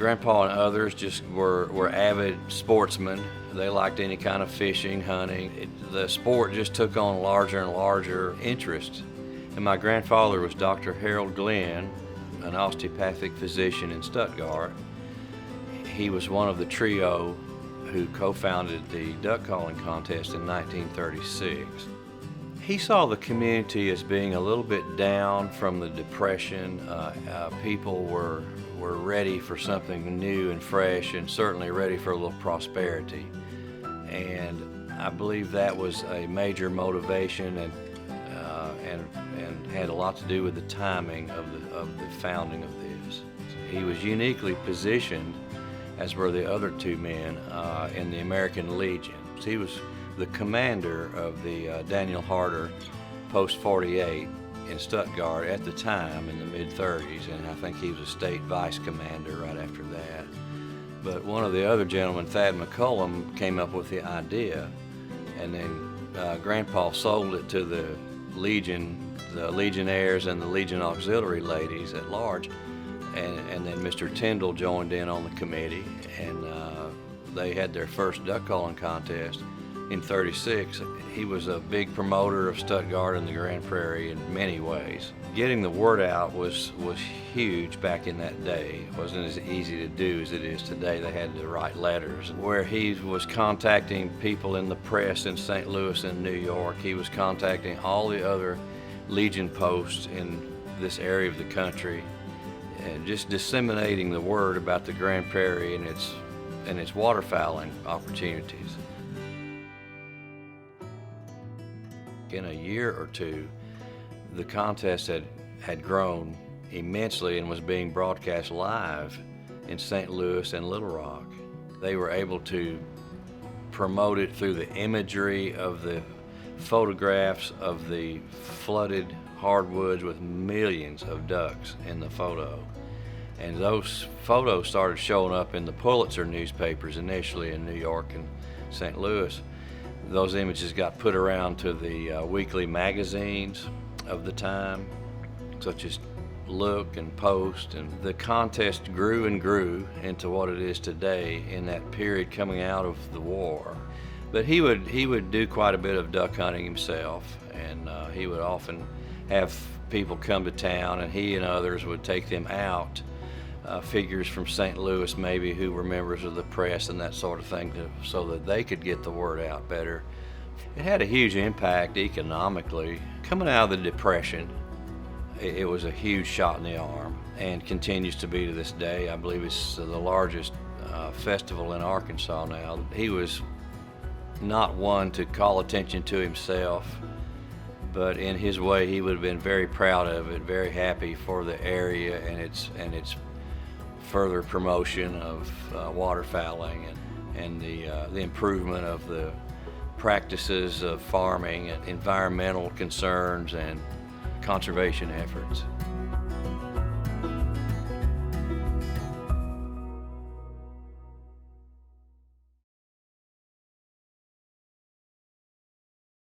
Grandpa and others just were avid sportsmen. They liked any kind of fishing, hunting. The sport just took on larger and larger interest. And my grandfather was Dr. Harold Glenn, an osteopathic physician in Stuttgart. He was one of the trio who co-founded the duck calling contest in 1936. He saw the community as being a little bit down from the Depression. People were ready for something new and fresh, and certainly ready for a little prosperity. And I believe that was a major motivation, and had a lot to do with the timing of the founding of this. He was uniquely positioned, as were the other two men, in the American Legion. He was the commander of the Daniel Harder Post 48 in Stuttgart at the time in the mid-30s, and I think he was a state vice commander right after that. But one of the other gentlemen, Thad McCullum, came up with the idea, and then Grandpa sold it to the Legionnaires and the Legion Auxiliary ladies at large, and then Mr. Tyndall joined in on the committee, and they had their first duck calling contest in '36. He was a big promoter of Stuttgart and the Grand Prairie in many ways. Getting the word out was huge back in that day. It wasn't as easy to do as it is today. They had to write letters. Where he was contacting people in the press in St. Louis and New York, he was contacting all the other Legion posts in this area of the country, and just disseminating the word about the Grand Prairie and its waterfowling opportunities. In a year or two, the contest had grown immensely and was being broadcast live in St. Louis and Little Rock. They were able to promote it through the imagery of the photographs of the flooded hardwoods with millions of ducks in the photo. And those photos started showing up in the Pulitzer newspapers initially in New York and St. Louis. Those images got put around to the weekly magazines of the time, such as Look and Post, and the contest grew and grew into what it is today in that period coming out of the war. But he would do quite a bit of duck hunting himself, and he would often have people come to town, and he and others would take them out, figures from St. Louis maybe who were members of the press and that sort of thing, so that they could get the word out better. It had a huge impact economically. Coming out of the Depression, it was a huge shot in the arm, and continues to be to this day. I believe it's the largest festival in Arkansas now. He was not one to call attention to himself, but in his way he would have been very proud of it, very happy for the area and its further promotion of waterfowling and the improvement of the practices of farming and environmental concerns and conservation efforts.